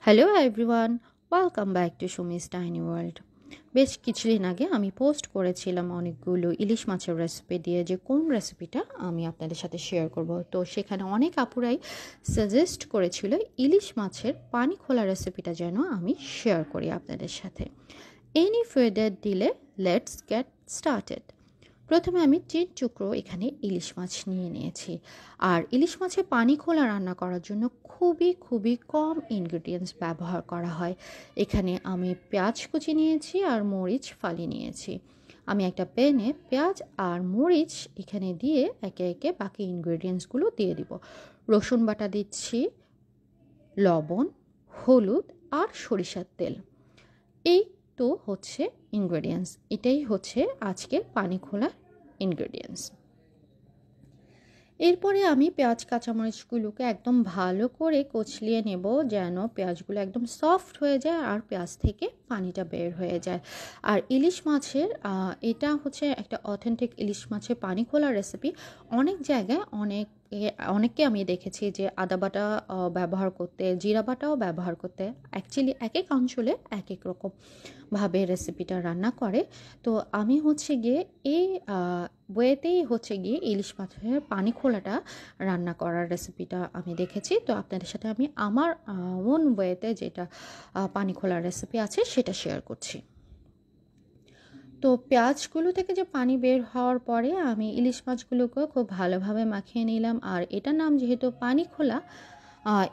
Hello everyone, welcome back to Sumi's tiny world. বেশ কিছুদিন আগে আমি পোস্ট করেছিলাম অনেকগুলো ইলিশ মাছের রেসিপি দিয়ে, যে কোন রেসিপিটা আমি আপনাদের সাথে শেয়ার করব। তো সেখানে অনেক আপুরাই সাজেস্ট করেছিল ইলিশ মাছের পানি খোলা রেসিপিটা যেন আমি শেয়ার করি আপনাদের সাথে। Any further delay, let's get started. প্রথমে আমি 3 টুকরো এখানে ইলিশ মাছ নিয়ে নিয়েছি। আর ইলিশ মাছে পানি খোলা রান্না করার জন্য খুবই কম ইনগ্রিডিয়েন্টস ব্যবহার করা হয়। এখানে আমি পেঁয়াজ কুচি নিয়েছি আর মরিচ ফালি নিয়েছি। আমি একটা প্যানে পেঁয়াজ আর মরিচ এখানে দিয়ে একে একে বাকি ইনগ্রিডিয়েন্টসগুলো দিয়ে দিব। রসুন বাটা দিচ্ছি, লবণ, হলুদ আর সরিষার তেল। এই তো হচ্ছে ইনগ্রেডিয়েন্টস, এটাই হচ্ছে আজকের পানি খোলা ইনগ্রেডিয়েন্টস। এরপরে আমি পেঁয়াজ কাঁচামরিচগুলোকে একদম ভালো করে কচলিয়ে নেব, যেন পেঁয়াজগুলো একদম সফট হয়ে যায় আর পেঁয়াজ থেকে পানিটা বের হয়ে যায়। আর ইলিশ মাছের এটা হচ্ছে একটা অথেন্টিক ইলিশ মাছের পানি খোলা রেসিপি। অনেক জায়গায় অনেককে আমি দেখেছি যে আদা বাটা ব্যবহার করতে, জিরা বাটাও ব্যবহার করতে। অ্যাকচুয়ালি এক এক অঞ্চলে এক এক রকম ভাবে রেসিপিটা রান্না করে। তো আমি হচ্ছে গিয়ে এই ওয়েতেই হচ্ছে গিয়ে ইলিশ মাছের পানি খোলাটা রান্না করার রেসিপিটা আমি দেখেছি। তো আপনাদের সাথে আমি আমার ওন ওয়েতে যেটা পানি খোলার রেসিপি আছে সেটা শেয়ার করছি। তো পেঁয়াজগুলো থেকে যে পানি বের হওয়ার পরে আমি ইলিশ মাছগুলোকে খুব ভালোভাবে মাখিয়ে নিলাম। আর এটার নাম যেহেতু পানি খোলা,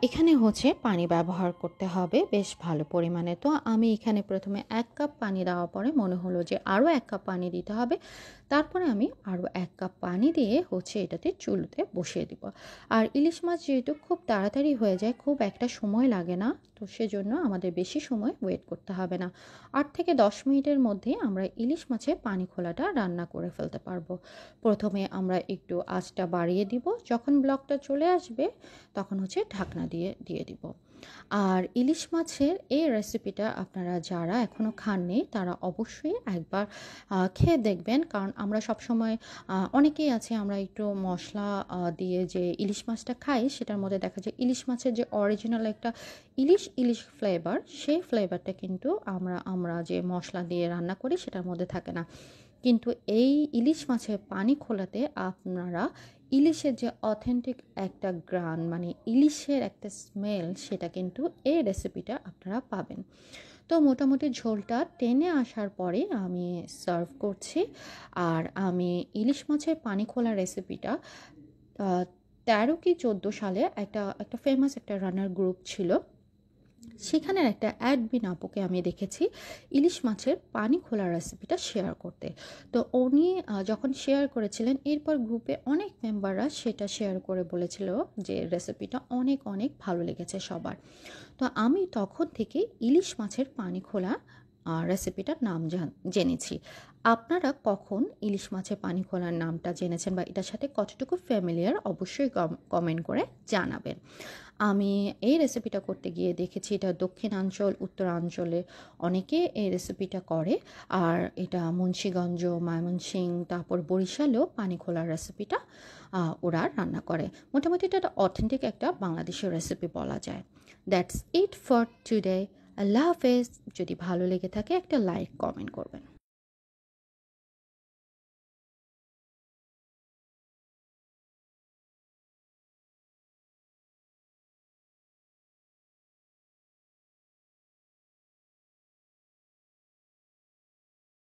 এখানে হচ্ছে পানি ব্যবহার করতে হবে বেশ ভালো পরিমাণে। তো আমি এখানে প্রথমে 1 কাপ পানি দেওয়ার পরে মনে হলো যে আরও 1 কাপ পানি দিতে হবে। তারপরে আমি আরও 1 কাপ পানি দিয়ে হচ্ছে এটাতে চুলোতে বসিয়ে দিব। আর ইলিশ মাছ যেহেতু খুব তাড়াতাড়ি হয়ে যায়, খুব একটা সময় লাগে না, তো সেজন্য আমাদের বেশি সময় ওয়েট করতে হবে না। 8 থেকে 10 মিনিটের মধ্যে আমরা ইলিশ মাছের পানি খোলাটা রান্না করে ফেলতে পারবো। প্রথমে আমরা একটু আঁচটা বাড়িয়ে দিব, যখন ব্লকটা চলে আসবে তখন হচ্ছে ঢাকনা দিয়ে দিব। আর ইলিশ মাছের এই রেসিপিটা আপনারা যারা এখনও খাননি তারা অবশ্যই একবার খেয়ে দেখবেন। কারণ আমরা সবসময় অনেকেই আছে আমরা একটু মশলা দিয়ে যে ইলিশ মাছটা খাই, সেটার মধ্যে দেখা যায় ইলিশ মাছের যে অরিজিনাল একটা ইলিশ ফ্লেভার, সেই ফ্লেভারটা কিন্তু আমরা যে মশলা দিয়ে রান্না করি সেটার মধ্যে থাকে না। কিন্তু এই ইলিশ মাছের পানি খোলাতে আপনারা ইলিশের যে অথেন্টিক একটা গ্রান, মানে ইলিশের একটা স্মেল, সেটা কিন্তু এই রেসিপিটা আপনারা পাবেন। তো মোটামুটি ঝোলটা টেনে আসার পরে আমি সার্ভ করছি। আর আমি ইলিশ মাছের পানি খোলা রেসিপিটা 13 কি 14 সালে একটা ফেমাস একটা রান্নার গ্রুপ ছিল, সেখানের একটা অ্যাডমিন আপুকে আমি দেখেছি ইলিশ মাছের পানি খোলা রেসিপিটা শেয়ার করতে। তো উনি যখন শেয়ার করেছিলেন, এরপর গ্রুপে অনেক মেম্বাররা সেটা শেয়ার করে বলেছিল যে রেসিপিটা অনেক ভালো লেগেছে সবার। তো আমি তখন থেকে ইলিশ মাছের পানি খোলা রেসিপিটার নাম জেনেছি। আপনারা কখন ইলিশ মাছের পানি খোলার নামটা জেনেছেন বা এটার সাথে কতটুকু ফ্যামিলিয়ার, অবশ্যই কমেন্ট করে জানাবেন। আমি এই রেসিপিটা করতে গিয়ে দেখেছি এটা দক্ষিণাঞ্চল, উত্তরাঞ্চলে অনেকে এই রেসিপিটা করে। আর এটা মুন্সিগঞ্জ, ময়মনসিংহ, তারপর বরিশালেও পানি খোলার রেসিপিটা ওরা রান্না করে। মোটামুটি এটা অথেন্টিক একটা বাংলাদেশের রেসিপি বলা যায়। That's it for today. আল্লাহ হাফেজ। যদি ভালো লেগে থাকে একটা লাইক কমেন্ট করবেন।